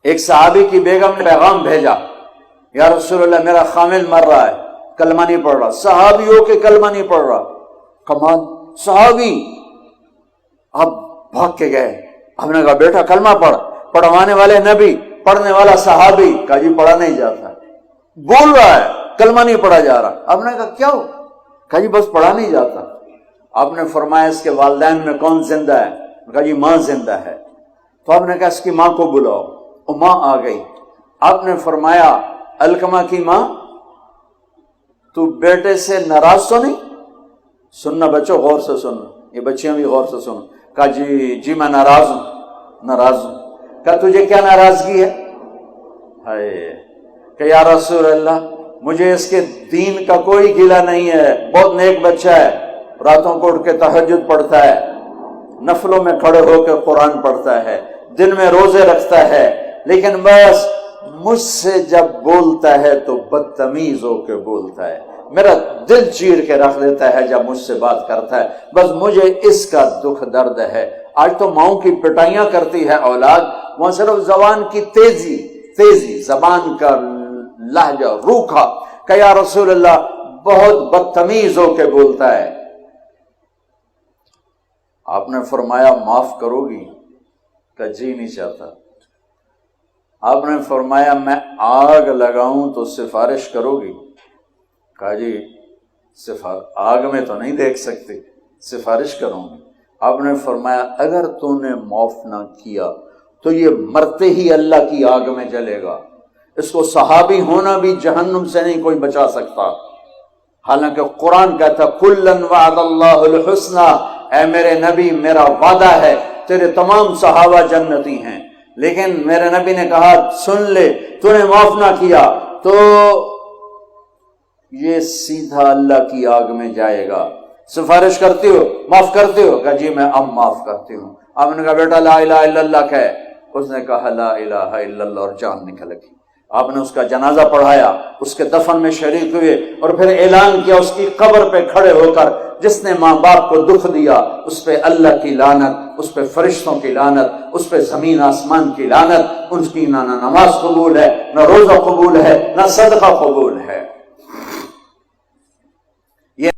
ایک صحابی کی بیگم نے پیغام بھیجا، یا رسول اللہ میرا خامل مر رہا ہے، کلمہ نہیں پڑھ رہا۔ صحابی ہو کے کلمہ نہیں پڑھ رہا، کمال، صحابی۔ اب بھاگ کے گئے، ہم نے کہا بیٹا کلمہ پڑھ، پڑھوانے والے نبی، پڑھنے والا صحابی۔ کہا جی پڑھا نہیں جاتا، بول رہا ہے کلمہ نہیں پڑھا جا رہا۔ آپ نے کہا کیوں؟ کہا جی بس پڑھا نہیں جاتا۔ آپ نے فرمایا اس کے والدین میں کون زندہ ہے؟ کہا جی ماں زندہ ہے۔ تو آپ نے کہا اس کی ماں کو بلاؤ، وہ ماں آ گئی۔ آپ نے فرمایا علقمہ کی ماں تو بیٹے سے ناراض تو نہیں؟ سننا بچوں، غور سے سننا، یہ بچیاں بھی غور سے سننا۔ کہا جی میں ناراض ہوں، ناراض ہوں۔ کہا تجھے کیا ناراضگی ہے؟ ہائے کہ یا رسول اللہ مجھے اس کے دین کا کوئی گلہ نہیں ہے، بہت نیک بچہ ہے، راتوں کو اٹھ کے تہجد پڑھتا ہے، نفلوں میں کھڑے ہو کے قرآن پڑھتا ہے، دن میں روزے رکھتا ہے، لیکن بس مجھ سے جب بولتا ہے تو بدتمیز ہو کے بولتا ہے، میرا دل چیر کے رکھ دیتا ہے جب مجھ سے بات کرتا ہے، بس مجھے اس کا دکھ درد ہے۔ آج تو ماؤں کی پٹائیاں کرتی ہے اولاد، وہاں صرف زبان کی تیزی، زبان کا لہجہ روکھا، کہ یا رسول اللہ بہت بدتمیز ہو کے بولتا ہے۔ آپ نے فرمایا معاف کرو گی؟ کہ جی نہیں چاہتا۔ آپ نے فرمایا میں آگ لگاؤں تو سفارش کرو گی؟ کہا جی آگ میں تو نہیں دیکھ سکتی، سفارش کروں گی۔ آپ نے فرمایا اگر تو نے معاف نہ کیا تو یہ مرتے ہی اللہ کی آگ میں جلے گا، اس کو صحابی ہونا بھی جہنم سے نہیں کوئی بچا سکتا، حالانکہ قرآن کہتا کلن وعد اللہ الحسنى، اے میرے نبی میرا وعدہ ہے تیرے تمام صحابہ جنتی ہیں، لیکن میرے نبی نے کہا سن لے تو نے معاف نہ کیا تو یہ سیدھا اللہ کی آگ میں جائے گا۔ سفارش کرتی ہو، معاف کرتے ہو؟ کہا جی میں اب معاف کرتی ہوں۔ آپ نے کہا بیٹا لا الہ الا اللہ کہے، اس نے کہا لا الہ الا اللہ اور جان نکل گئی۔ آپ نے اس کا جنازہ پڑھایا، اس کے دفن میں شریک ہوئے، اور پھر اعلان کیا اس کی قبر پہ کھڑے ہو کر جس نے ماں باپ کو دکھ دیا اس پہ اللہ کی لعنت، اس پہ فرشتوں کی لعنت، اس پہ زمین آسمان کی لعنت، ان کی نہ نماز قبول ہے، نہ روزہ قبول ہے، نہ صدقہ قبول ہے۔